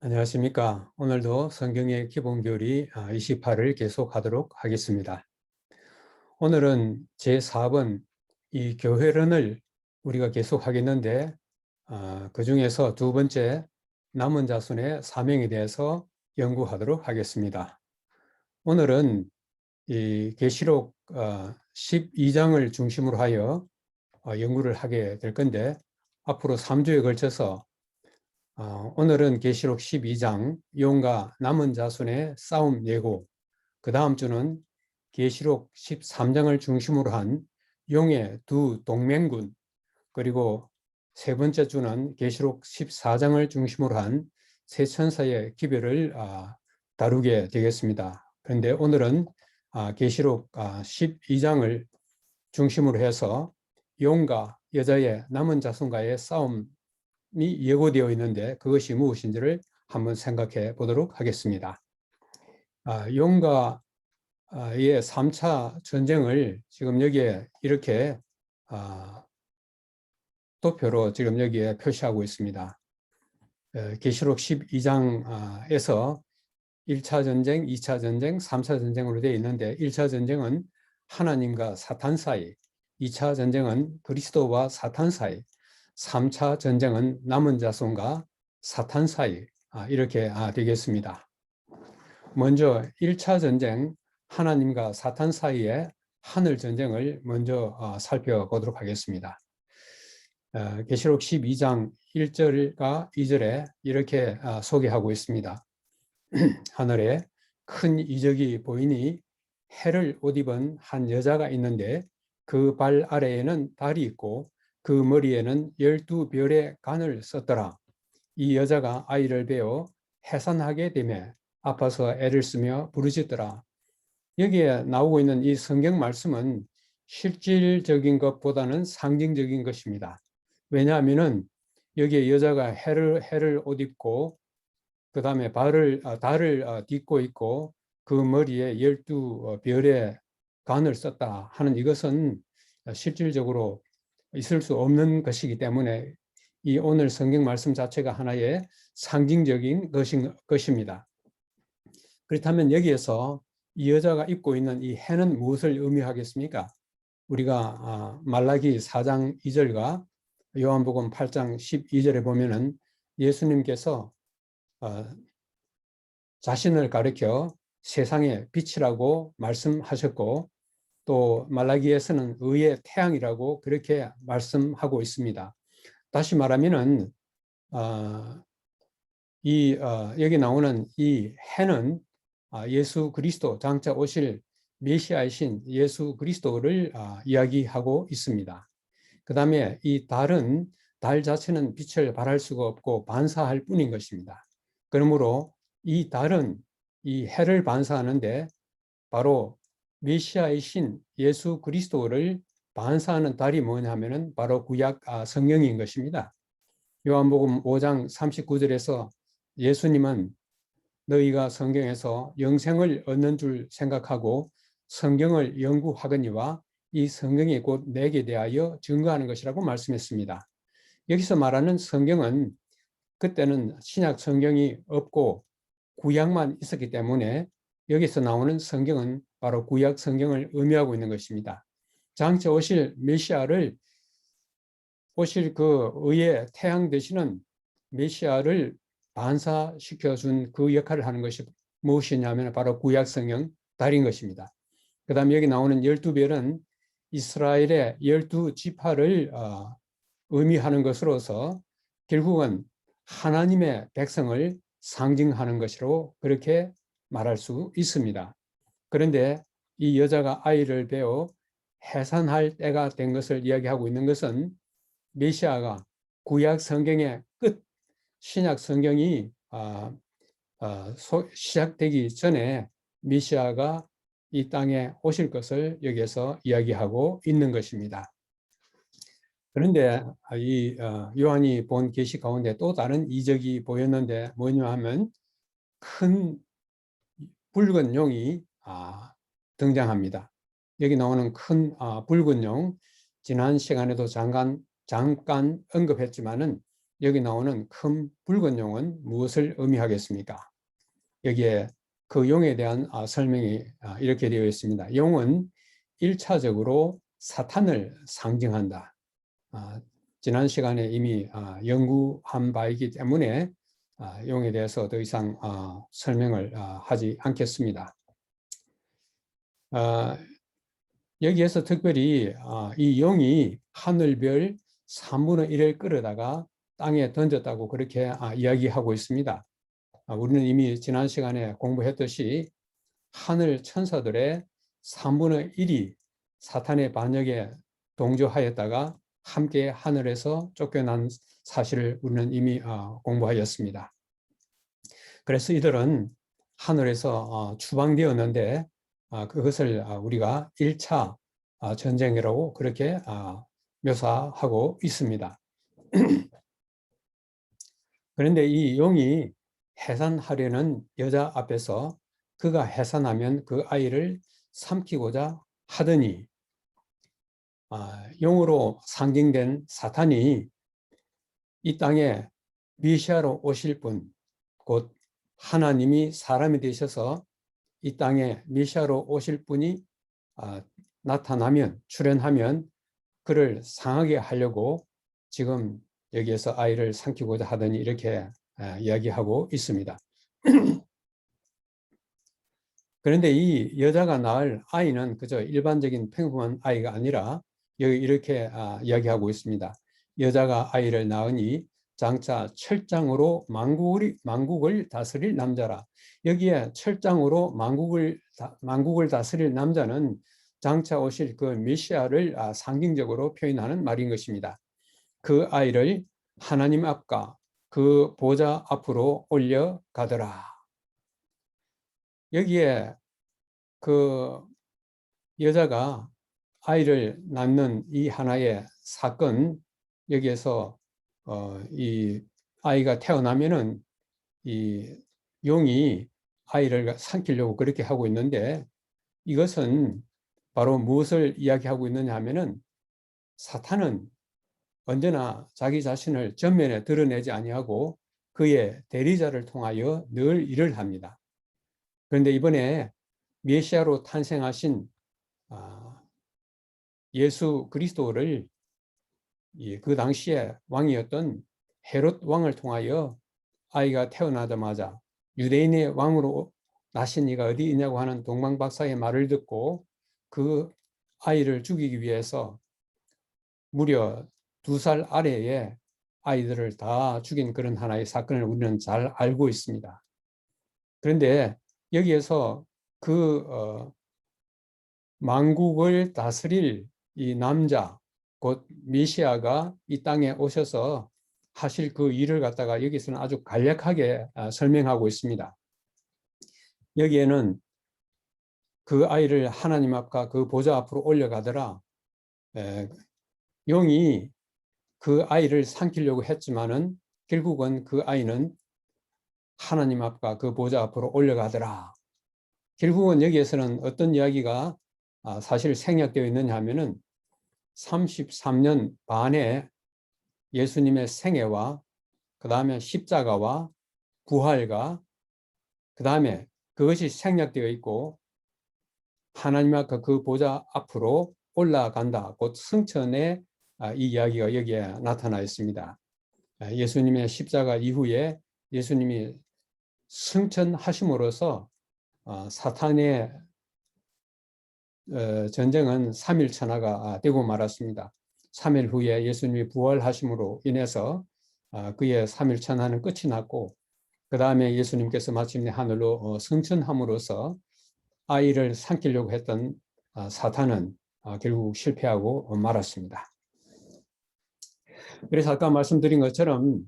안녕하십니까. 오늘도 성경의 기본교리 28을 계속하도록 하겠습니다. 오늘은 제4번 이 교회론을 우리가 계속하겠는데 그 중에서 두 번째 남은 자손의 사명에 대해서 연구하도록 하겠습니다. 오늘은 이 계시록 12장을 중심으로 하여 연구를 하게 될 건데 앞으로 3주에 걸쳐서 오늘은 계시록 12장 용과 남은 자손의 싸움 예고, 그 다음 주는 계시록 13장을 중심으로 한 용의 두 동맹군, 그리고 세 번째 주는 계시록 14장을 중심으로 한 세 천사의 기별을 다루게 되겠습니다. 그런데 오늘은 계시록 12장을 중심으로 해서 용과 여자의 남은 자손과의 싸움 예고되어 있는데 그것이 무엇인지를 한번 생각해 보도록 하겠습니다. 용과의 3차 전쟁을 지금 여기에 이렇게 도표로 지금 여기에 표시하고 있습니다. 계시록 12장에서 1차 전쟁, 2차 전쟁, 3차 전쟁으로 되어 있는데 1차 전쟁은 하나님과 사탄 사이, 2차 전쟁은 그리스도와 사탄 사이, 3차 전쟁은 남은 자손과 사탄 사이 이렇게 되겠습니다. 먼저 1차 전쟁 하나님과 사탄 사이의 하늘 전쟁을 먼저 살펴보도록 하겠습니다. 계시록 12장 1절과 2절에 이렇게 소개하고 있습니다. 하늘에 큰 이적이 보이니 해를 옷 입은 한 여자가 있는데 그 발 아래에는 달이 있고 그 머리에는 12별의 간을 썼더라. 이 여자가 아이를 베어 해산하게 되매 아파서 애를 쓰며 부르짖더라. 여기에 나오고 있는 이 성경 말씀은 실질적인 것보다는 상징적인 것입니다. 왜냐하면 여기에 여자가 해를 옷 입고 그 다음에 달을 딛고 있고 그 머리에 12별의 간을 썼다 하는 이것은 실질적으로 있을 수 없는 것이기 때문에 이 오늘 성경 말씀 자체가 하나의 상징적인 것입니다. 그렇다면 여기에서 이 여자가 입고 있는 이 해는 무엇을 의미하겠습니까? 우리가 말라기 4장 2절과 요한복음 8장 12절에 보면은 예수님께서 자신을 가리켜 세상의 빛이라고 말씀하셨고 또 말라기에서는 의의 태양이라고 그렇게 말씀하고 있습니다. 다시 말하면은 여기 나오는 이 해는 예수 그리스도 장차 오실 메시아이신 예수 그리스도를 이야기하고 있습니다. 그 다음에 이 달은 달 자체는 빛을 발할 수가 없고 반사할 뿐인 것입니다. 그러므로 이 달은 이 해를 반사하는데 바로 메시아이신 예수 그리스도를 반사하는 달이 뭐냐면은 바로 구약 성령인 것입니다. 요한복음 5장 39절에서 예수님은 너희가 성경에서 영생을 얻는 줄 생각하고 성경을 연구하거니와 이 성경이 곧 내게 대하여 증거하는 것이라고 말씀했습니다. 여기서 말하는 성경은 그때는 신약 성경이 없고 구약만 있었기 때문에 여기서 나오는 성경은 바로 구약 성경을 의미하고 있는 것입니다. 장차 오실 메시아를 오실 그 의의 태양 되시는 메시아를 반사시켜준 그 역할을 하는 것이 무엇이냐면 바로 구약 성경 달인 것입니다. 그 다음에 여기 나오는 12별은 이스라엘의 12지파를 의미하는 것으로서 결국은 하나님의 백성을 상징하는 것으로 그렇게 말할 수 있습니다. 그런데 이 여자가 아이를 베어 해산할 때가 된 것을 이야기하고 있는 것은 메시아가 구약 성경의 끝, 신약 성경이 시작되기 전에 메시아가 이 땅에 오실 것을 여기에서 이야기하고 있는 것입니다. 그런데 이 요한이 본 계시 가운데 또 다른 이적이 보였는데 뭐냐 하면 큰 붉은 용이 등장합니다. 여기 나오는 큰 붉은 용, 지난 시간에도 잠깐 언급했지만은 여기 나오는 큰 붉은 용은 무엇을 의미하겠습니까? 여기에 그 용에 대한 설명이 이렇게 되어 있습니다. 용은 1차적으로 사탄을 상징한다. 지난 시간에 이미 연구한 바이기 때문에 용에 대해서 더 이상 설명을 하지 않겠습니다. 여기에서 특별히 이 용이 하늘별 3분의 1을 끌어다가 땅에 던졌다고 그렇게 이야기하고 있습니다. 우리는 이미 지난 시간에 공부했듯이 하늘 천사들의 3분의 1이 사탄의 반역에 동조하였다가 함께 하늘에서 쫓겨난 사실을 우리는 이미 공부하였습니다. 그래서 이들은 하늘에서 추방되었는데 그것을 우리가 1차 전쟁이라고 그렇게 묘사하고 있습니다. 그런데 이 용이 해산하려는 여자 앞에서 그가 해산하면 그 아이를 삼키고자 하더니 용으로 상징된 사탄이 이 땅에 메시아로 오실 분, 곧 하나님이 사람이 되셔서 이 땅에 메시아로 오실 분이 나타나면, 출현하면 그를 상하게 하려고 지금 여기에서 아이를 삼키고자 하더니 이렇게 이야기하고 있습니다. 그런데 이 여자가 낳을 아이는 그저 일반적인 평범한 아이가 아니라 여기 이렇게 이야기하고 있습니다. 여자가 아이를 낳으니 장차 철장으로 만국을 다스릴 남자라. 여기에 철장으로 만국을 다스릴 남자는 장차 오실 그 메시아를 상징적으로 표현하는 말인 것입니다. 그 아이를 하나님 앞과 그 보좌 앞으로 올려가더라. 여기에 그 여자가 아이를 낳는 이 하나의 사건, 여기에서 이 아이가 태어나면은 이 용이 아이를 삼키려고 그렇게 하고 있는데, 이것은 바로 무엇을 이야기하고 있느냐 하면은 사탄은 언제나 자기 자신을 전면에 드러내지 아니하고 그의 대리자를 통하여 늘 일을 합니다. 그런데 이번에 메시아로 탄생하신 예수 그리스도를 그 당시에 왕이었던 헤롯 왕을 통하여 아이가 태어나자마자 유대인의 왕으로 나신 이가 어디 있냐고 하는 동방박사의 말을 듣고 그 아이를 죽이기 위해서 무려 2살 아래의 아이들을 다 죽인 그런 하나의 사건을 우리는 잘 알고 있습니다. 그런데 여기에서 그 만국을 다스릴 이 남자, 곧 메시아가 이 땅에 오셔서 하실 그 일을 갖다가 여기서는 아주 간략하게 설명하고 있습니다. 여기에는 그 아이를 하나님 앞과 그 보좌 앞으로 올려가더라. 용이 그 아이를 삼키려고 했지만은 결국은 그 아이는 하나님 앞과 그 보좌 앞으로 올려가더라. 결국은 여기에서는 어떤 이야기가 사실 생략되어 있느냐 하면은 33년 반의 예수님의 생애와 그 다음에 십자가와 부활과 그 다음에 그것이 생략되어 있고 하나님 앞과 그 보좌 앞으로 올라간다. 곧 승천의 이 이야기가 여기에 나타나 있습니다. 예수님의 십자가 이후에 예수님이 승천하심으로써 사탄의 전쟁은 3일 천하가 되고 말았습니다. 3일 후에 예수님이 부활하심으로 인해서 그의 3일 천하는 끝이 났고 그 다음에 예수님께서 마침내 하늘로 승천함으로써 아이를 삼키려고 했던 사탄은 결국 실패하고 말았습니다. 그래서 아까 말씀드린 것처럼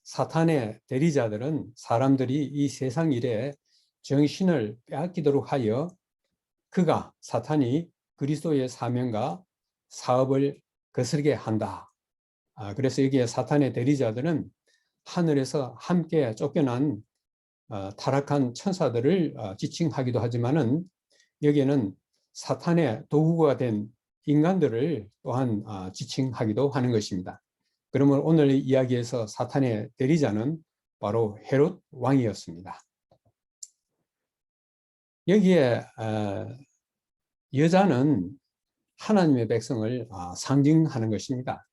사탄의 대리자들은 사람들이 이 세상 일에 정신을 빼앗기도록 하여 그가 사탄이 그리스도의 사명과 사업을 거스르게 한다. 그래서 여기에 사탄의 대리자들은 하늘에서 함께 쫓겨난 타락한 천사들을 지칭하기도 하지만은 여기에는 사탄의 도구가 된 인간들을 또한 지칭하기도 하는 것입니다. 그러면 오늘 이야기에서 사탄의 대리자는 바로 헤롯 왕이었습니다. 여기에 여자는 하나님의 백성을 상징하는 것입니다.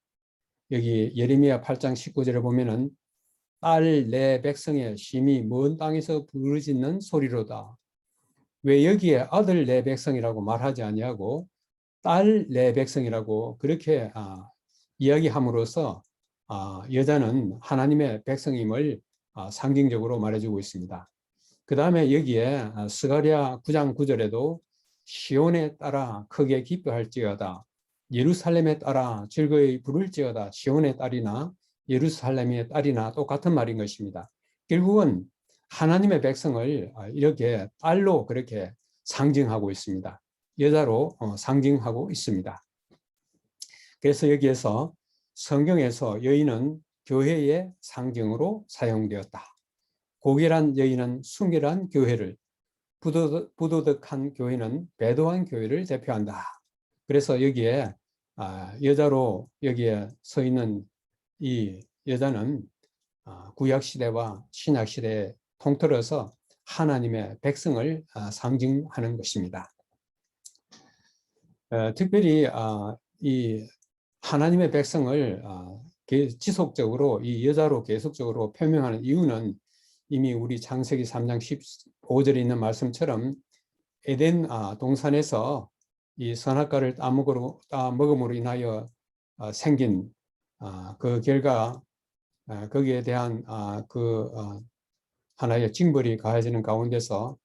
여기 예레미야 8장 19절에 보면은 딸 내 백성의 심히 먼 땅에서 부르짖는 소리로다. 왜 여기에 아들 내 백성이라고 말하지 아니하고 딸 내 백성이라고 그렇게 이야기함으로써 여자는 하나님의 백성임을 상징적으로 말해주고 있습니다. 그 다음에 여기에 스가랴 9장 9절에도 시온에 따라 크게 기뻐할지어다. 예루살렘에 따라 즐거이 부를지어다. 시온의 딸이나 예루살렘의 딸이나 똑같은 말인 것입니다. 결국은 하나님의 백성을 이렇게 딸로 그렇게 상징하고 있습니다. 여자로 상징하고 있습니다. 그래서 여기에서 성경에서 여인은 교회의 상징으로 사용되었다. 고결한 여인은 순결한 교회를, 부도덕한 교회는 배도한 교회를 대표한다. 그래서 여기에 여자로 여기에 서 있는 이 여자는 구약시대와 신약시대에 통틀어서 하나님의 백성을 상징하는 것입니다. 특별히 이 하나님의 백성을 지속적으로 이 여자로 계속적으로 표명하는 이유는 이미 우리 창세기 3장 15절에 있는 말씀처럼 에덴 동산에서 이 선악과를 따먹음으로 인하여 생긴 그 결과 거기에 대한 하나의 징벌이 가해지는 가운데서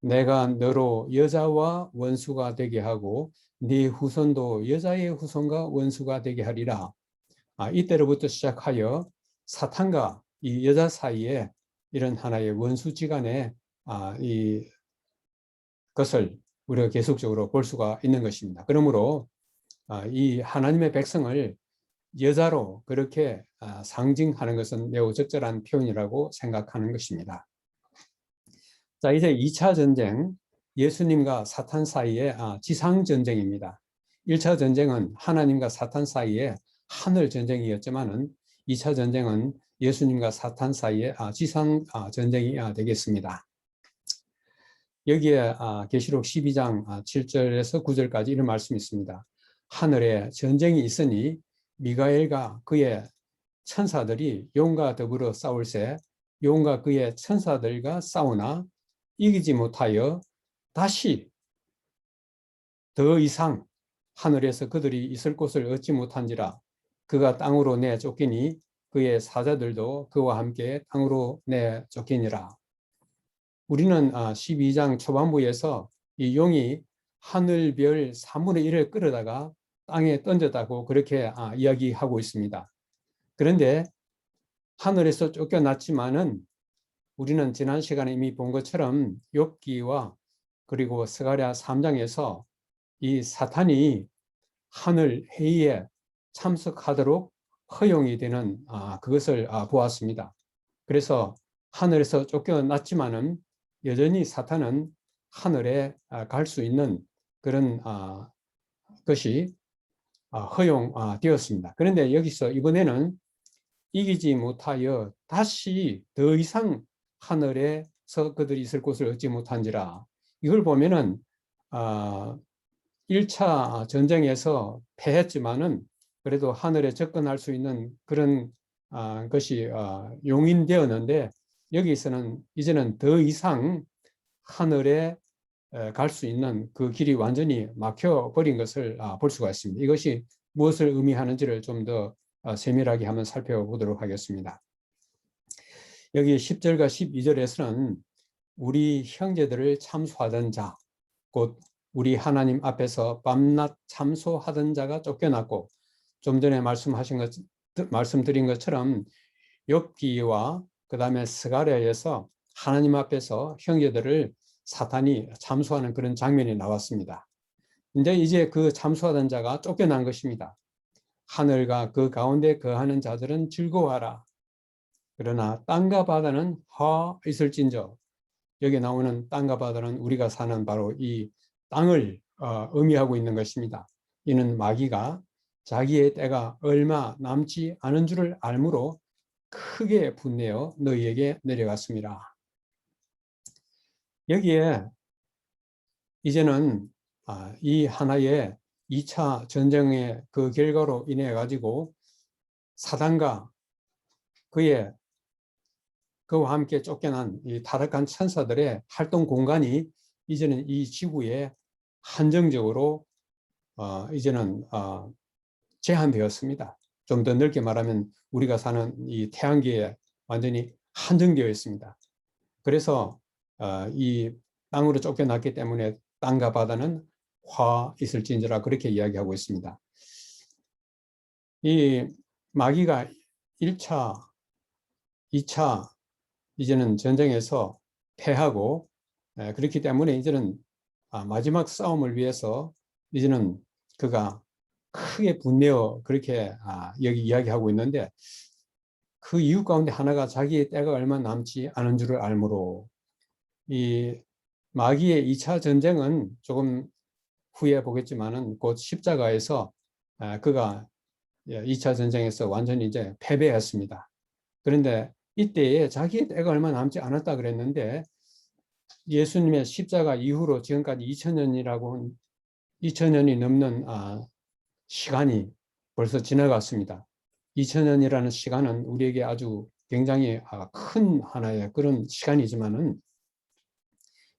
내가 너로 여자와 원수가 되게 하고 네 후손도 여자의 후손과 원수가 되게 하리라. 이때로부터 시작하여 사탄과 이 여자 사이에 이런 하나의 원수지간의 이 것을 우리가 계속적으로 볼 수가 있는 것입니다. 그러므로 이 하나님의 백성을 여자로 그렇게 상징하는 것은 매우 적절한 표현이라고 생각하는 것입니다. 자, 이제 2차 전쟁, 예수님과 사탄 사이의 지상 전쟁입니다. 1차 전쟁은 하나님과 사탄 사이의 하늘 전쟁이었지만은 2차 전쟁은 예수님과 사탄 사이의 지상 전쟁이 되겠습니다. 여기에 계시록 12장 7절에서 9절까지 이런 말씀이 있습니다. 하늘에 전쟁이 있으니 미가엘과 그의 천사들이 용과 더불어 싸울새 용과 그의 천사들과 싸우나 이기지 못하여 다시 더 이상 하늘에서 그들이 있을 곳을 얻지 못한지라 그가 땅으로 내쫓기니 그의 사자들도 그와 함께 땅으로 내쫓기니라. 우리는 12장 초반부에서 이 용이 하늘별 3분의 1을 끌어다가 땅에 던졌다고 그렇게 이야기하고 있습니다. 그런데 하늘에서 쫓겨났지만은 우리는 지난 시간에 이미 본 것처럼 욥기와 그리고 스가랴 3장에서 이 사탄이 하늘 회의에 참석하도록 허용이 되는 그것을 보았습니다. 그래서 하늘에서 쫓겨났지만은 여전히 사탄은 하늘에 갈 수 있는 그런 것이 허용되었습니다. 그런데 여기서 이번에는 이기지 못하여 다시 더 이상 하늘에서 그들이 있을 곳을 얻지 못한지라. 이걸 보면은 1차 전쟁에서 패했지만은 그래도 하늘에 접근할 수 있는 그런 것이 용인되었는데 여기서는 이제는 더 이상 하늘에 갈 수 있는 그 길이 완전히 막혀버린 것을 볼 수가 있습니다. 이것이 무엇을 의미하는지를 좀 더 세밀하게 한번 살펴보도록 하겠습니다. 여기 10절과 12절에서는 우리 형제들을 참소하던 자, 곧 우리 하나님 앞에서 밤낮 참소하던 자가 쫓겨났고 좀 전에 말씀드린 것처럼 욥기와 그 다음에 스가랴에서 하나님 앞에서 형제들을 사탄이 참소하는 그런 장면이 나왔습니다. 이제 그 참소하던 자가 쫓겨난 것입니다. 하늘과 그 가운데 거하는 자들은 즐거워하라. 그러나 땅과 바다는 화 있을진저. 여기 나오는 땅과 바다는 우리가 사는 바로 이 땅을 의미하고 있는 것입니다. 이는 마귀가 자기의 때가 얼마 남지 않은 줄을 알므로 크게 분내어 너희에게 내려갔습니다. 여기에 이제는 이 하나의 2차 전쟁의 그 결과로 인해 가지고 사단과 그와 함께 쫓겨난 이 타락한 천사들의 활동 공간이 이제는 이 지구에 한정적으로 이제는 제한되었습니다. 좀 더 넓게 말하면 우리가 사는 이 태양계에 완전히 한정되어 있습니다. 그래서 이 땅으로 쫓겨났기 때문에 땅과 바다는 화 있을진저라 그렇게 이야기하고 있습니다. 이 마귀가 1차, 2차 이제는 전쟁에서 패하고 그렇기 때문에 이제는 마지막 싸움을 위해서 이제는 그가 크게 분내어 그렇게 여기 이야기하고 있는데 그 이유 가운데 하나가 자기의 때가 얼마 남지 않은 줄을 알므로 이 마귀의 2차 전쟁은 조금 후에 보겠지만은 곧 십자가에서 그가 2차 전쟁에서 완전히 이제 패배했습니다. 그런데 이때에 자기의 때가 얼마 남지 않았다 그랬는데 예수님의 십자가 이후로 지금까지 2000년이 넘는 시간이 벌써 지나갔습니다. 2000년이라는 시간은 우리에게 아주 굉장히 큰 하나의 그런 시간이지만은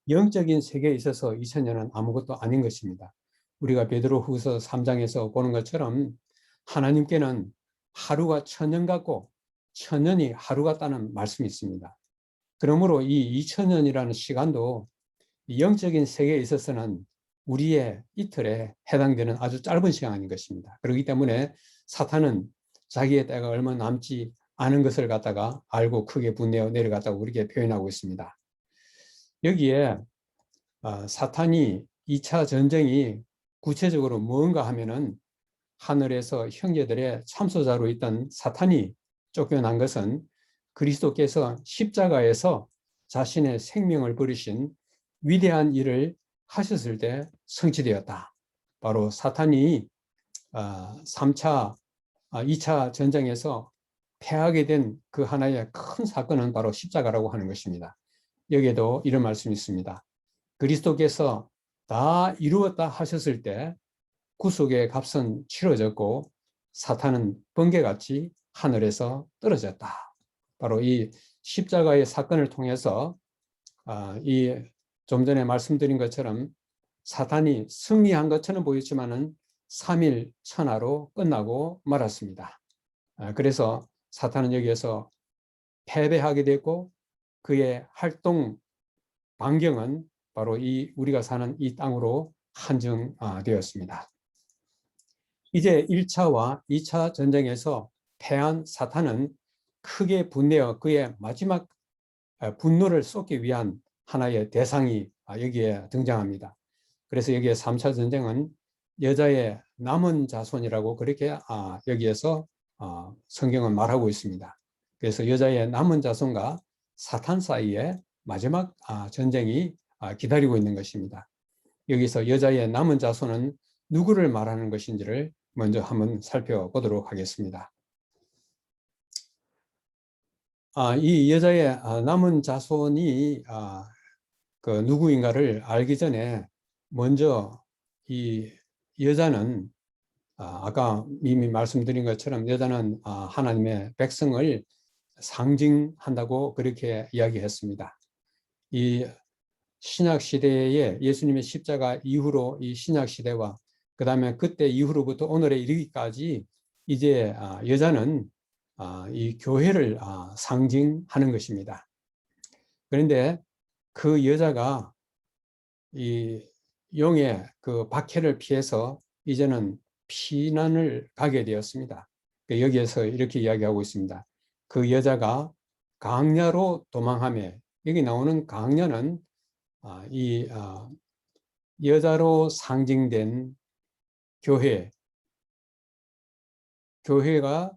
영적인 세계에 있어서 2000년은 아무것도 아닌 것입니다. 우리가 베드로후서 3장에서 보는 것처럼 하나님께는 하루가 1000년 같고 1000년이 하루 같다는 말씀이 있습니다. 그러므로 이 2000년이라는 시간도 영적인 세계에 있어서는 우리의 이틀에 해당되는 아주 짧은 시간인 것입니다. 그렇기 때문에 사탄은 자기의 때가 얼마 남지 않은 것을 갖다가 알고 크게 분내어 내려갔다고 그렇게 표현하고 있습니다. 여기에 사탄이 2차 전쟁이 구체적으로 뭔가 하면은 하늘에서 형제들의 참소자로 있던 사탄이 쫓겨난 것은 그리스도께서 십자가에서 자신의 생명을 버리신 위대한 일을 하셨을 때 성취되었다. 바로 사탄이 2차 전쟁에서 패하게 된 그 하나의 큰 사건은 바로 십자가라고 하는 것입니다. 여기에도 이런 말씀이 있습니다. 그리스도께서 다 이루었다 하셨을 때 구속의 값은 치러졌고 사탄은 번개같이 하늘에서 떨어졌다. 바로 이 십자가의 사건을 통해서 이 좀 전에 말씀드린 것처럼 사탄이 승리한 것처럼 보였지만은 3일 천하로 끝나고 말았습니다. 그래서 사탄은 여기에서 패배하게 됐고 그의 활동 반경은 바로 이 우리가 사는 이 땅으로 한정되었습니다. 이제 1차와 2차 전쟁에서 패한 사탄은 크게 분내어 그의 마지막 분노를 쏟기 위한 하나의 대상이 여기에 등장합니다. 그래서 여기에 3차 전쟁은 여자의 남은 자손이라고 그렇게 여기에서 성경은 말하고 있습니다. 그래서 여자의 남은 자손과 사탄 사이에 마지막 전쟁이 기다리고 있는 것입니다. 여기서 여자의 남은 자손은 누구를 말하는 것인지를 먼저 한번 살펴보도록 하겠습니다. 이 여자의 남은 자손이 그 누구인가를 알기 전에 먼저 이 여자는 아까 이미 말씀드린 것처럼 여자는 하나님의 백성을 상징한다고 그렇게 이야기했습니다. 이 신약 시대에 예수님의 십자가 이후로 이 신약 시대와 그 다음에 그때 이후로부터 오늘에 이르기까지 이제 여자는 이 교회를 상징하는 것입니다. 그런데 그 여자가 이 용의 그 박해를 피해서 이제는 피난을 가게 되었습니다. 여기에서 이렇게 이야기하고 있습니다. 그 여자가 강야로 도망하며 여기 나오는 강야는 이 여자로 상징된 교회가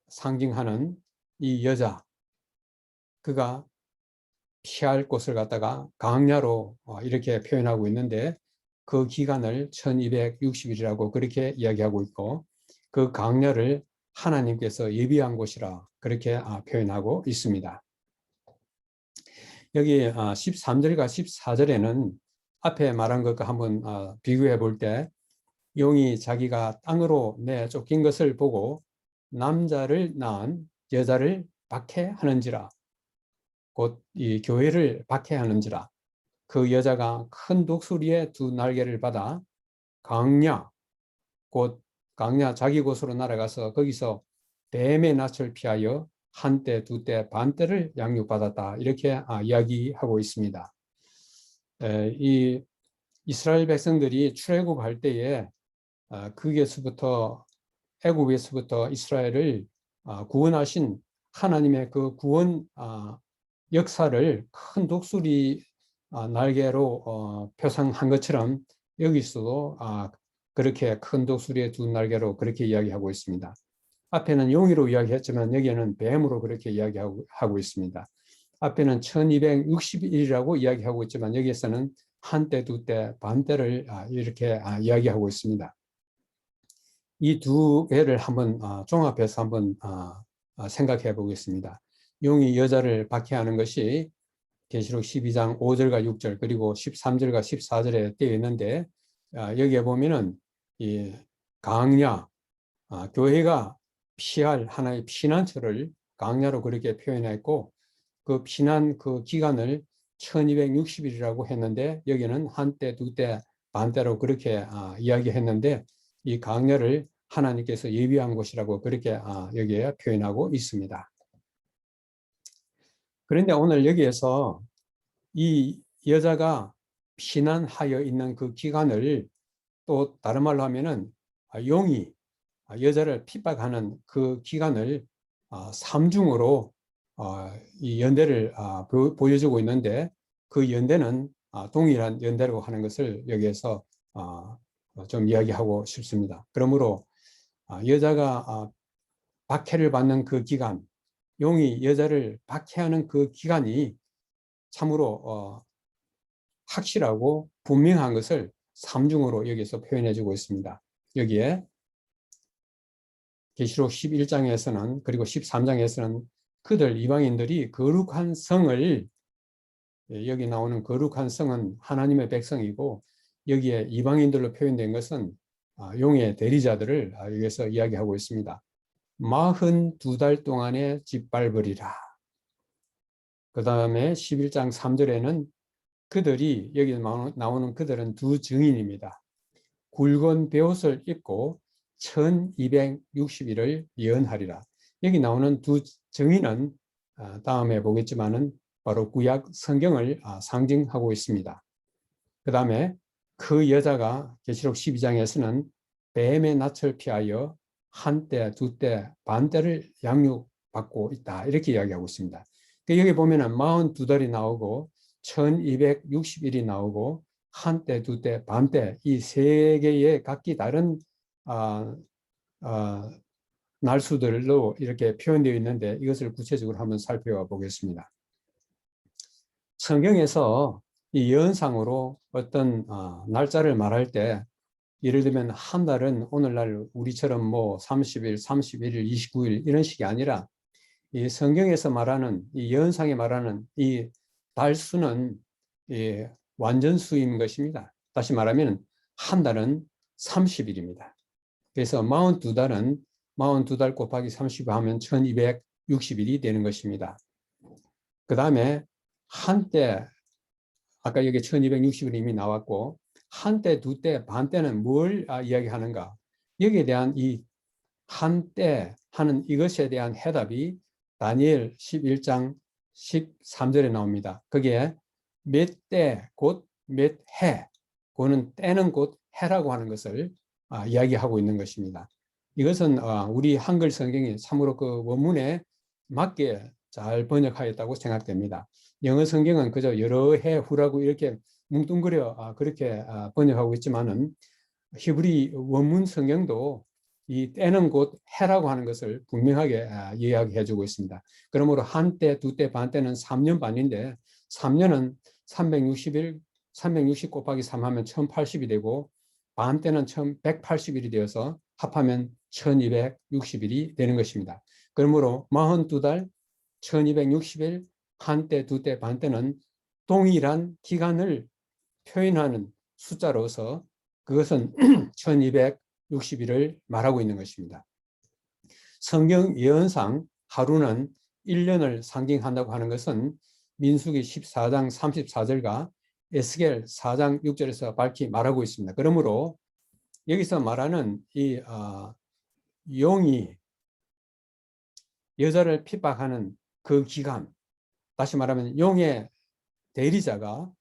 상징하는 이 여자, 그가 피할 곳을 갖다가 강야로 이렇게 표현하고 있는데 그 기간을 1260일이라고 그렇게 이야기하고 있고 그 강렬을 하나님께서 예비한 곳이라 그렇게 표현하고 있습니다. 여기 13절과 14절에는 앞에 말한 것과 한번 비교해 볼 때 용이 자기가 땅으로 내쫓긴 것을 보고 남자를 낳은 여자를 박해하는지라, 곧 이 교회를 박해하는지라, 그 여자가 큰 독수리의 두 날개를 받아 강야, 곧 강야 자기 곳으로 날아가서 거기서 뱀의 낯을 피하여 한때 두때 반때를 양육받았다, 이렇게 이야기하고 있습니다. 이 이스라엘 백성들이 출애굽할 때에 애굽에서부터 이스라엘을 구원하신 하나님의 그 구원 역사를 큰 독수리 날개로 표상한 것처럼 여기서도 그렇게 큰 독수리의 두 날개로 그렇게 이야기하고 있습니다. 앞에는 용이로 이야기했지만 여기에는 뱀으로 그렇게 이야기하고 있습니다. 앞에는 1260일이라고 이야기하고 있지만 여기에서는 한때, 두때, 반때를 이렇게 이야기하고 있습니다. 이 두 개를 한번 종합해서 한번 생각해 보겠습니다. 용이 여자를 박해하는 것이 계시록 12장 5절과 6절 그리고 13절과 14절에 되어 있는데, 여기에 보면은 이 강야, 교회가 피할 하나의 피난처를 강야로 그렇게 표현했고, 그 피난 그 기간을 1260일이라고 했는데 여기는 한때, 두때, 반때로 그렇게 이야기했는데, 이 강야를 하나님께서 예비한 곳이라고 그렇게 여기에 표현하고 있습니다. 그런데 오늘 여기에서 이 여자가 피난하여 있는 그 기간을 또 다른 말로 하면은 용이 여자를 핍박하는 그 기간을 삼중으로 이 연대를 보여주고 있는데, 그 연대는 동일한 연대라고 하는 것을 여기에서 좀 이야기하고 싶습니다. 그러므로 여자가 박해를 받는 그 기간, 용이 여자를 박해하는 그 기간이 참으로 확실하고 분명한 것을 삼중으로 여기서 표현해 주고 있습니다. 여기에 계시록 11장에서는 그리고 13장에서는 그들 이방인들이 거룩한 성을, 여기 나오는 거룩한 성은 하나님의 백성이고, 여기에 이방인들로 표현된 것은 용의 대리자들을 여기서 이야기하고 있습니다. 42달 동안에 짓밟으리라. 그 다음에 11장 3절에는 그들이, 여기 나오는 그들은 두 증인입니다. 굵은 베옷을 입고 1260일을 예언하리라. 여기 나오는 두 증인은 다음에 보겠지만은 바로 구약 성경을 상징하고 있습니다. 그 다음에 그 여자가 계시록 12장에서는 뱀의 낯을 피하여 한때, 두때, 반때를 양육받고 있다, 이렇게 이야기하고 있습니다. 여기 보면은 42달이 나오고 1260일이 나오고 한때, 두때, 반때, 이 세 개의 각기 다른 날수들로 이렇게 표현되어 있는데, 이것을 구체적으로 한번 살펴보겠습니다. 성경에서 이 예언상으로 어떤 날짜를 말할 때, 예를 들면 한 달은 오늘날 우리처럼 뭐 30일, 31일, 29일 이런 식이 아니라, 이 성경에서 말하는, 이 예언상에 말하는 이 달수는 완전수인 것입니다. 다시 말하면 한 달은 30일입니다. 그래서 42달은 42달 곱하기 30 하면 1260일이 되는 것입니다. 그 다음에 한때, 아까 여기 1260일이 이미 나왔고, 한때, 두때, 반때는 뭘 이야기하는가? 여기에 대한 이 한때 하는 이것에 대한 해답이 다니엘 11장 13절에 나옵니다. 거기에 몇 때, 곧 몇 해, 그거는 때는 곧 해라고 하는 것을 이야기하고 있는 것입니다. 이것은 우리 한글 성경이 참으로 그 원문에 맞게 잘 번역하였다고 생각됩니다. 영어 성경은 그저 여러 해 후라고 이렇게 뭉뚱그려 그렇게 번역하고 있지만은, 히브리 원문 성경도 이 때는 곧 해라고 하는 것을 분명하게 이야기해 주고 있습니다. 그러므로 한때, 두때, 반때는 3년 반인데, 3년은 360일, 360 곱하기 3 하면 1080이 되고, 반때는 1180일이 되어서 합하면 1260일이 되는 것입니다. 그러므로 42달, 1260일, 한때, 두때, 반때는 동일한 기간을 표현하는 숫자로서 그것은 1260일을 말하고 있는 것입니다. 성경 예언상 하루는 1년을 상징한다고 하는 것은 민수기 14장 34절과 에스겔 4장 6절에서 밝히 말하고 있습니다. 그러므로 여기서 말하는 이 용이 여자를 핍박하는 그 기간, 다시 말하면 용의 대리자가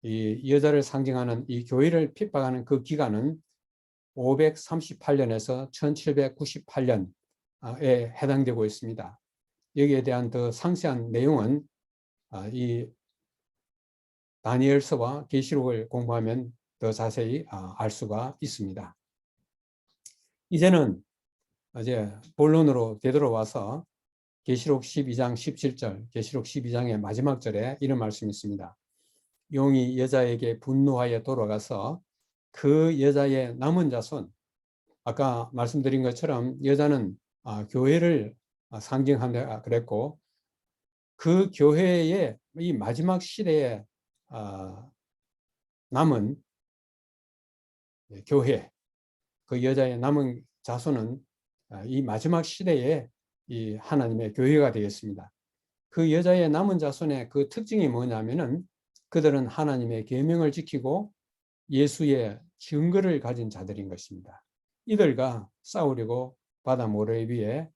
이 여자를 상징하는 이 교회를 핍박하는 그 기간은 538년에서 1798년에 해당되고 있습니다. 여기에 대한 더 상세한 내용은 이 다니엘서와 계시록을 공부하면 더 자세히 알 수가 있습니다. 이제는 본론으로 되돌아와서 계시록 12장 17절, 계시록 12장의 마지막 절에 이런 말씀이 있습니다. 용이 여자에게 분노하여 돌아가서 그 여자의 남은 자손, 아까 말씀드린 것처럼 여자는 교회를 상징한다 그랬고, 그 교회의 이 마지막 시대에 남은 교회, 그 여자의 남은 자손은 이 마지막 시대에 이 하나님의 교회가 되겠습니다. 그 여자의 남은 자손의 그 특징이 뭐냐면은 그들은 하나님의 계명을 지키고 예수의 증거를 가진 자들인 것입니다. 이들과 싸우려고 바다 모래 위에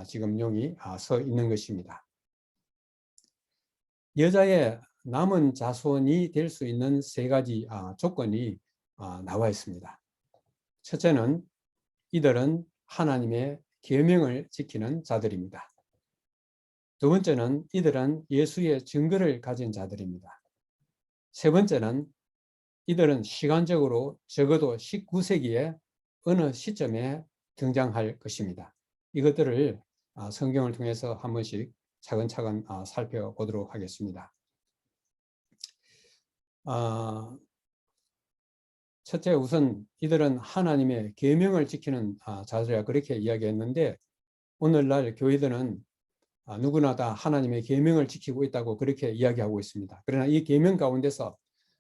지금 용이 서 있는 것입니다. 여자의 남은 자손이 될 수 있는 세 가지 조건이 나와 있습니다. 첫째는 이들은 하나님의 계명을 지키는 자들입니다. 두 번째는 이들은 예수의 증거를 가진 자들입니다. 세 번째는 이들은 시간적으로 적어도 19세기에 어느 시점에 등장할 것입니다. 이것들을 성경을 통해서 한 번씩 차근차근 살펴보도록 하겠습니다. 첫째, 우선 이들은 하나님의 계명을 지키는 자들이라 그렇게 이야기했는데, 오늘날 교회들은 누구나 다 하나님의 계명을 지키고 있다고 그렇게 이야기하고 있습니다. 그러나 이 계명 가운데서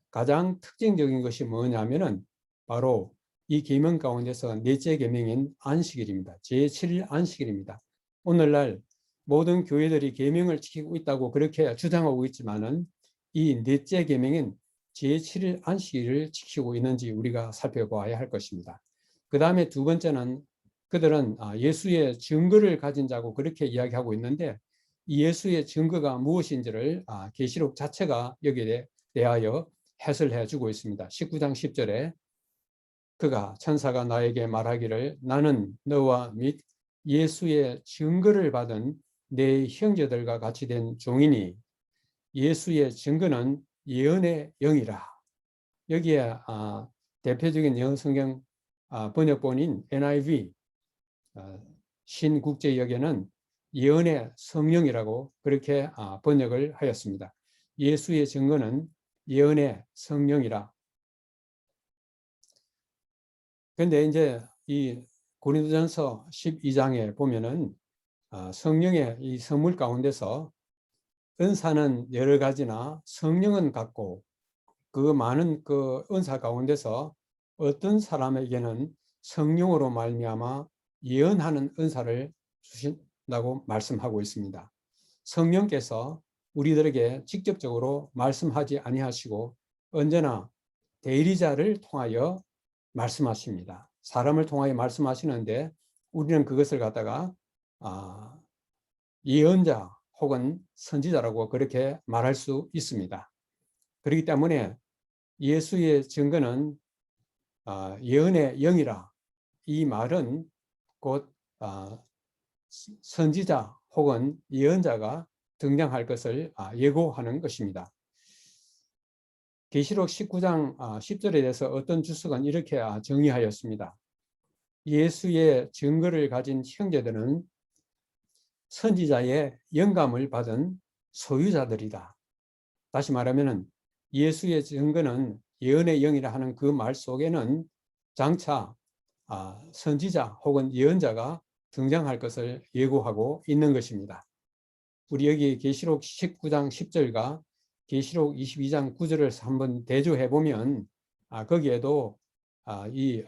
가장 특징적인 것이 뭐냐면은 바로 이 계명 가운데서 넷째 계명인 안식일입니다. 제7일 안식일입니다. 오늘날 모든 교회들이 계명을 지키고 있다고 그렇게 주장하고 있지만은 이 넷째 계명인 제7일 안식일을 지키고 있는지 우리가 살펴봐야 할 것입니다. 그 다음에 두 번째는 그들은 예수의 증거를 가진 자고 그렇게 이야기하고 있는데, 이 예수의 증거가 무엇인지를 계시록 자체가 여기에 대하여 해설해 주고 있습니다. 19장 10절에 그가 천사가 나에게 말하기를 나는 너와 및 예수의 증거를 받은 내 형제들과 같이 된 종이니 예수의 증거는 예언의 영이라. 여기에 대표적인 영어 성경 번역본인 NIV 신국제역에는 예언의 성령이라고 그렇게 번역을 하였습니다. 예수의 증거는 예언의 성령이라. 그런데 이제 이 고린도전서 12장에 보면은 성령의 이 선물 가운데서 은사는 여러 가지나 성령은 같고 그 많은 그 은사 가운데서 어떤 사람에게는 성령으로 말미암아 예언하는 은사를 주신다고 말씀하고 있습니다. 성령께서 우리들에게 직접적으로 말씀하지 아니하시고 언제나 대리자를 통하여 말씀하십니다. 사람을 통하여 말씀하시는데 우리는 그것을 갖다가 예언자 혹은 선지자라고 그렇게 말할 수 있습니다. 그렇기 때문에 예수의 증거는 예언의 영이라, 이 말은 곧 선지자 혹은 예언자가 등장할 것을 예고하는 것입니다. 계시록 19장 10절에 대해서 어떤 주석은 이렇게 정의하였습니다. 예수의 증거를 가진 형제들은 선지자의 영감을 받은 소유자들이다. 다시 말하면 예수의 증거는 예언의 영이라 하는 그 말 속에는 장차 선지자 혹은 예언자가 등장할 것을 예고하고 있는 것입니다. 우리 여기 계시록 19장 10절과 계시록 22장 9절을 한번 대조해 보면 거기에도 이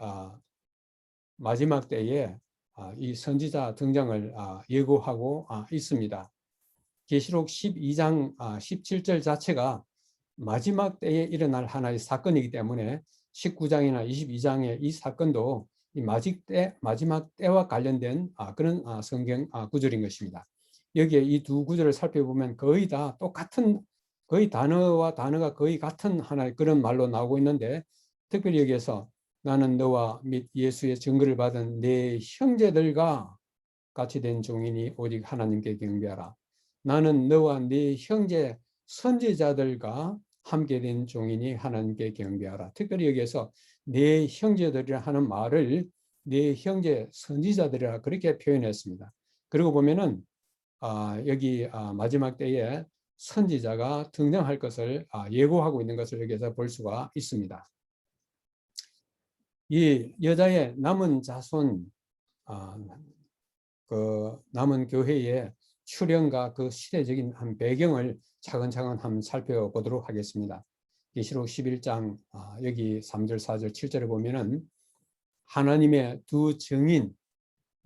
마지막 때에 이 선지자 등장을 예고하고 있습니다. 계시록 12장 17절 자체가 마지막 때에 일어날 하나의 사건이기 때문에 19장이나 22장의 이 사건도 이 마지막 때와 관련된 그런 성경 구절인 것입니다. 여기에 이 두 구절을 살펴보면 거의 다 똑같은, 거의 단어와 단어가 거의 같은 하나의 그런 말로 나오고 있는데, 특별히 여기에서 나는 너와 및 예수의 증거를 받은 내 형제들과 같이 된 종이니 오직 하나님께 경배하라. 나는 너와 네 형제 선지자들과 함께 된 종이니 하나님께 경배하라. 특별히 여기에서 네 형제들이라 하는 말을 네 형제 선지자들이라 그렇게 표현했습니다. 그리고 보면은 여기 마지막 때에 선지자가 등장할 것을 예고하고 있는 것을 여기에서 볼 수가 있습니다. 이 여자의 남은 자손, 그 남은 교회의 출현과 그 시대적인 한 배경을 차근차근 한번 살펴보도록 하겠습니다. 계시록 11장 여기 3절, 4절, 7절을 보면은 하나님의 두 증인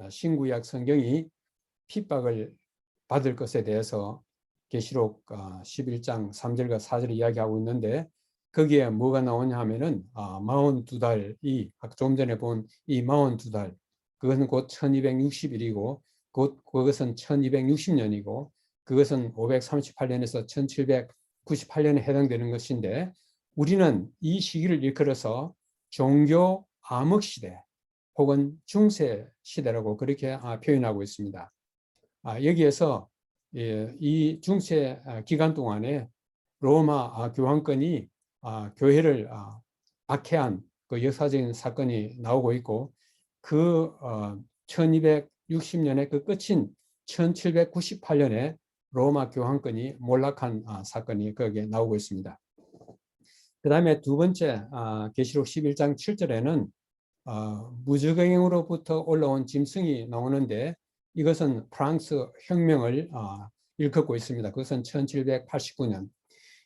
신구약 성경이 핍박을 받을 것에 대해서 계시록 11장 3절과 4절을 이야기하고 있는데, 거기에 뭐가 나오냐 하면은 42달이 좀 전에 본 이 42달, 그것은 곧 1260일이고 그것은 1260년이고 그것은 538년에서 1798년에 해당되는 것인데, 우리는 이 시기를 일컬어서 종교 암흑 시대 혹은 중세 시대라고 그렇게 표현하고 있습니다. 여기에서 이 중세 기간 동안에 로마 교황권이 교회를 박해한 그 역사적인 사건이 나오고 있고, 그 1260년의 그 끝인 1798년에 로마 교황권이 몰락한 사건이 거기에 나오고 있습니다. 그 다음에 두 번째 계시록 11장 7절에는 무적행으로부터 올라온 짐승이 나오는데, 이것은 프랑스 혁명을 일컫고 있습니다. 그것은 1789년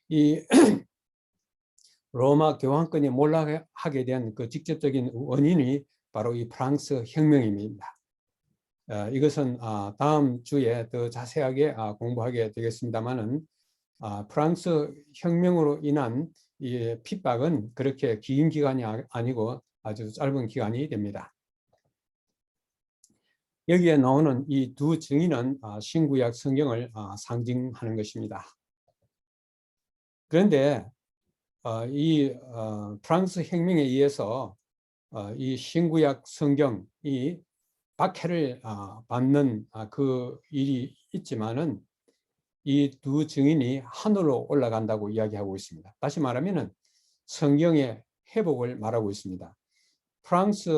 이 로마 교황권이 몰락하게 된 그 직접적인 원인이 바로 이 프랑스 혁명입니다. 이것은 다음 주에 더 자세하게 공부하게 되겠습니다만은 프랑스 혁명으로 인한 이 핍박은 그렇게 긴 기간이 아니고 아주 짧은 기간이 됩니다. 여기에 나오는 이 두 증인은 신구약 성경을 상징하는 것입니다. 그런데 이 프랑스 혁명에 의해서 이 신구약 성경이 박해를 받는 그 일이 있지만은 이 두 증인이 하늘로 올라간다고 이야기하고 있습니다. 다시 말하면은 성경의 회복을 말하고 있습니다. 프랑스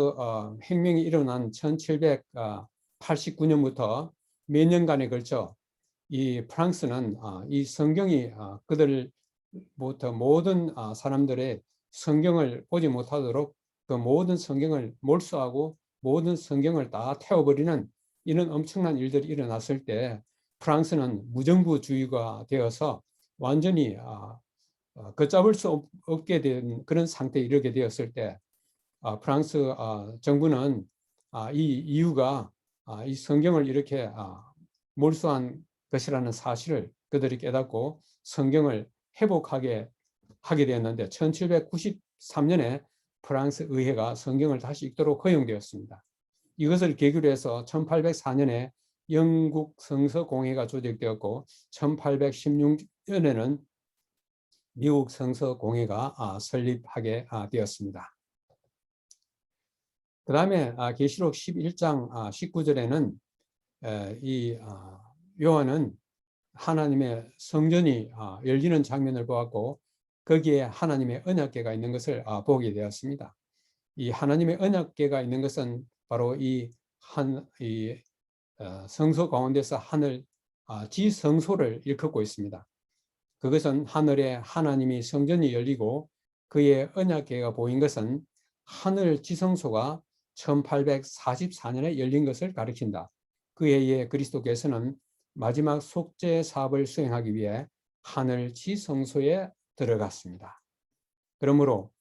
혁명이 일어난 1789년부터 몇 년간에 걸쳐 이 프랑스는 이 성경이 그들부터 모든 사람들의 성경을 보지 못하도록 그 모든 성경을 몰수하고 모든 성경을 다 태워버리는 이런 엄청난 일들이 일어났을 때, 프랑스는 무정부주의가 되어서 완전히 걷잡을 수 없게 된 그런 상태에 이르게 되었을 때, 프랑스 정부는 이 이유가 이 성경을 이렇게 몰수한 것이라는 사실을 그들이 깨닫고 성경을 회복하게 하게 되었는데, 1793년에 프랑스 의회가 성경을 다시 읽도록 허용되었습니다. 이것을 계기로 해서 1804년에 영국 성서공회가 조직되었고 1816년에는 미국 성서공회가 설립하게 되었습니다. 그 다음에 계시록 11장 19절에는 이 요한은 하나님의 성전이 열리는 장면을 보았고, 거기에 하나님의 언약궤가 있는 것을 보게 되었습니다. 이 하나님의 언약궤가 있는 것은 바로 이 성소 가운데서 하늘 지성소를 일컫고 있습니다. 그것은 하늘에 하나님이 성전이 열리고 그의 언약궤가 보인 것은 하늘 지성소가 1844년에 열린 것을 가리킨다. 그 해에 그리스도께서는 마지막 속죄 사업을 수행하기 위해 하늘 지성소에 들어갔습니다. 그러므로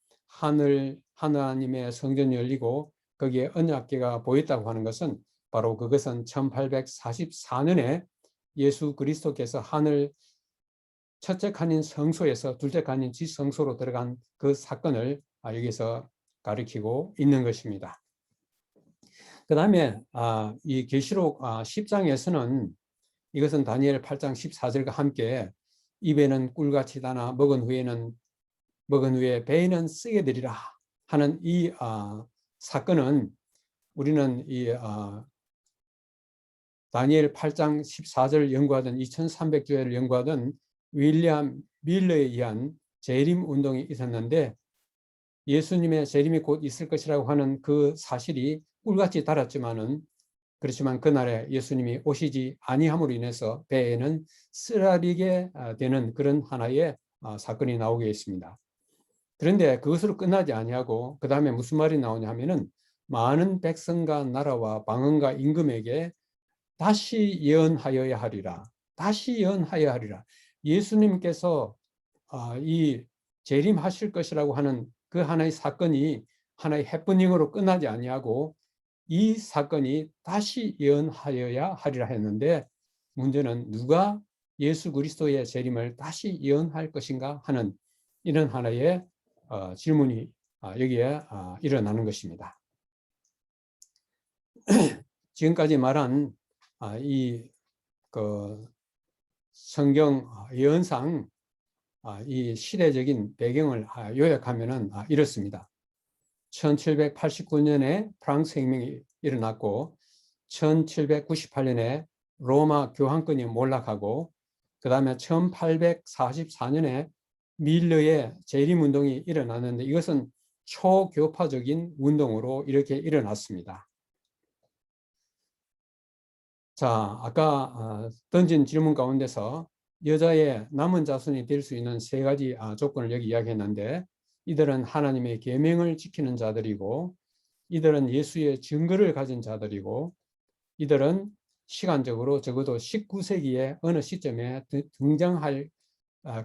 하나님의 성전이 열리고 거기에 언약궤가 보였다고 하는 것은 바로 그것은 1844년에 예수 그리스도께서 하늘 첫째 칸인 성소에서 둘째 칸인 지성소로 들어간 그 사건을 여기서 가리키고 있는 것입니다. 그 다음에 이 계시록 10장에서는 이것은 다니엘 8장 14절과 함께 입에는 꿀같이 다나 먹은 후에 배에는 쓰게 되리라 하는 이 사건은 우리는 이 다니엘 8장 14절 연구하던 2300주에를 연구하던 윌리엄 밀러에 의한 재림 운동이 있었는데 예수님의 재림이 곧 있을 것이라고 하는 그 사실이 꿀같이 달았지만은 그렇지만 그날에 예수님이 오시지 아니함으로 인해서 배에는 쓰라리게 되는 그런 하나의 사건이 나오게 있습니다. 그런데 그것으로 끝나지 아니하고 그 다음에 무슨 말이 나오냐 하면은 많은 백성과 나라와 방언과 임금에게 다시 예언하여야 하리라. 다시 예언하여야 하리라. 예수님께서 이 재림하실 것이라고 하는 그 하나의 사건이 하나의 해프닝으로 끝나지 아니하고 이 사건이 다시 예언하여야 하리라 했는데 문제는 누가 예수 그리스도의 재림을 다시 예언할 것인가 하는 이런 하나의 질문이 여기에 일어나는 것입니다. 지금까지 말한 이 성경 예언상 이 시대적인 배경을 요약하면은 이렇습니다. 1789년에 프랑스 혁명이 일어났고 1798년에 로마 교황권이 몰락하고 그 다음에 1844년에 밀러의 재림운동이 일어났는데 이것은 초교파적인 운동으로 이렇게 일어났습니다. 자, 아까 던진 질문 가운데서 여자의 남은 자손이 될 수 있는 세 가지 조건을 여기 이야기했는데 이들은 하나님의 계명을 지키는 자들이고 이들은 예수의 증거를 가진 자들이고 이들은 시간적으로 적어도 19세기의 어느 시점에 등장할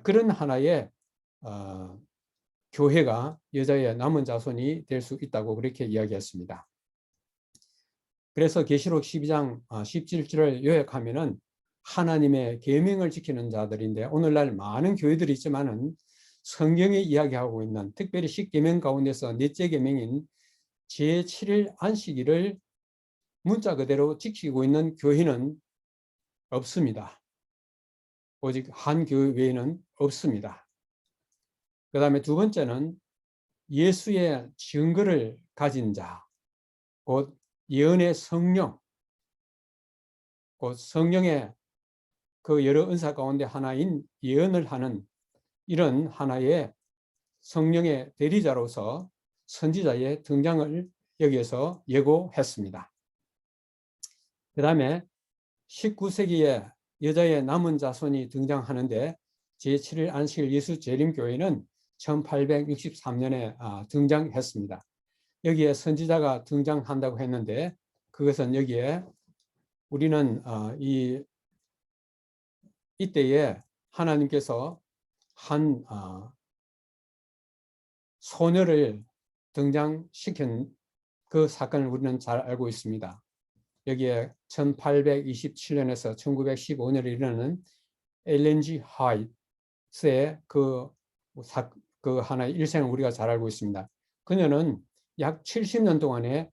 그런 하나의 교회가 여자의 남은 자손이 될 수 있다고 그렇게 이야기했습니다. 그래서 계시록 12장 17절을 요약하면은 하나님의 계명을 지키는 자들인데 오늘날 많은 교회들이 있지만은 성경에 이야기하고 있는 특별히 10계명 가운데서 넷째 계명인 제7일 안식일을 문자 그대로 지키고 있는 교회는 없습니다. 오직 한 교회 외에는 없습니다. 그 다음에 두 번째는 예수의 증거를 가진 자, 곧 예언의 성령, 곧 성령의 그 여러 은사 가운데 하나인 예언을 하는 이런 하나의 성령의 대리자로서 선지자의 등장을 여기에서 예고했습니다. 그 다음에 19세기에 여자의 남은 자손이 등장하는데 제7일 안식일 예수 재림교회는 1863년에 등장했습니다. 여기에 선지자가 등장한다고 했는데 그것은 여기에 우리는 이때에 하나님께서 한 소녀를 등장시킨 그 사건을 우리는 잘 알고 있습니다. 여기에 1827년에서 1915년에 이르는 엘렌 G. 화이트의 그 하나의 일생을 우리가 잘 알고 있습니다. 그녀는 약 70년 동안에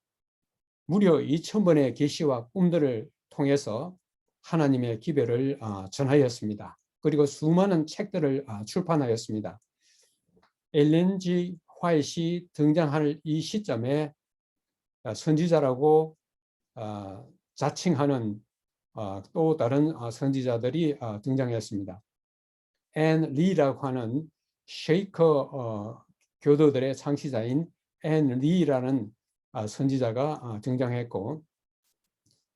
무려 2000번의 계시와 꿈들을 통해서 하나님의 기별을 전하였습니다. 그리고 수많은 책들을 출판하였습니다. 엘렌 G. 화이트이 등장할 이 시점에 선지자라고 자칭하는 또 다른 선지자들이 등장했습니다. 앤 리라고 하는 쉐이커 교도들의 창시자인 앤 리라는 선지자가 등장했고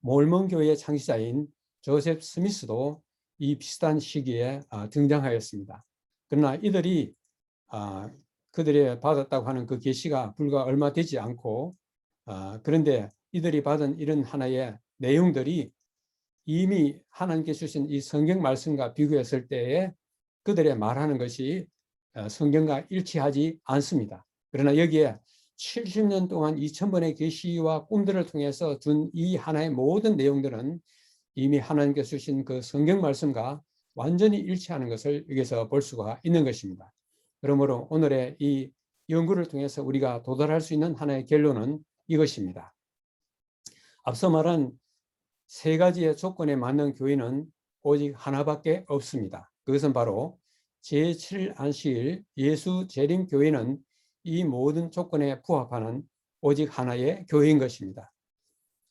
몰몬교회의 창시자인 조셉 스미스도 이 비슷한 시기에 등장하였습니다. 그러나 이들이 그들이 받았다고 하는 그 계시가 불과 얼마 되지 않고 그런데 이들이 받은 이런 하나의 내용들이 이미 하나님께서 주신 이 성경 말씀과 비교했을 때에 그들의 말하는 것이 성경과 일치하지 않습니다. 그러나 여기에 70년 동안 2000번의 계시와 꿈들을 통해서 준 이 하나의 모든 내용들은 이미 하나님께서 주신 그 성경 말씀과 완전히 일치하는 것을 여기서 볼 수가 있는 것입니다. 그러므로 오늘의 이 연구를 통해서 우리가 도달할 수 있는 하나의 결론은 이것입니다. 앞서 말한 세 가지의 조건에 맞는 교회는 오직 하나밖에 없습니다. 그것은 바로 제7안식일 예수 재림 교회는 이 모든 조건에 부합하는 오직 하나의 교회인 것입니다.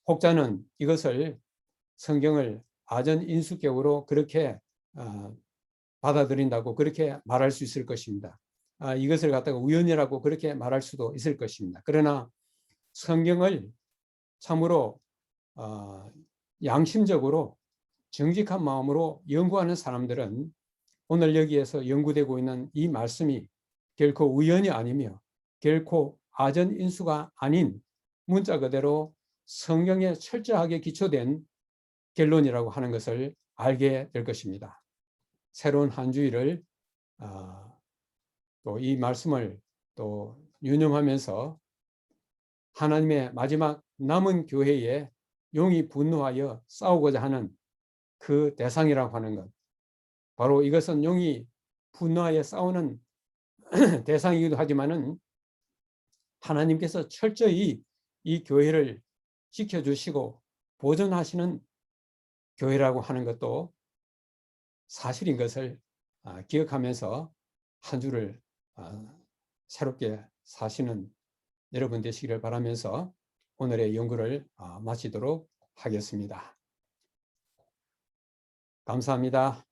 혹자는 이것을 성경을 아전인수격으로 그렇게 받아들인다고 그렇게 말할 수 있을 것입니다. 이것을 갖다가 우연이라고 그렇게 말할 수도 있을 것입니다. 그러나 성경을 참으로 양심적으로 정직한 마음으로 연구하는 사람들은 오늘 여기에서 연구되고 있는 이 말씀이 결코 우연이 아니며 결코 아전인수가 아닌 문자 그대로 성경에 철저하게 기초된 결론이라고 하는 것을 알게 될 것입니다. 새로운 한 주일을 또 이 말씀을 또 유념하면서 하나님의 마지막 남은 교회에 용이 분노하여 싸우고자 하는 그 대상이라고 하는 것, 바로 이것은 용이 분노하여 싸우는 대상이기도 하지만은 하나님께서 철저히 이 교회를 지켜주시고 보존하시는 교회라고 하는 것도 사실인 것을 기억하면서 한 주를 새롭게 사시는 여러분 되시기를 바라면서 오늘의 연구를 마치도록 하겠습니다. 감사합니다.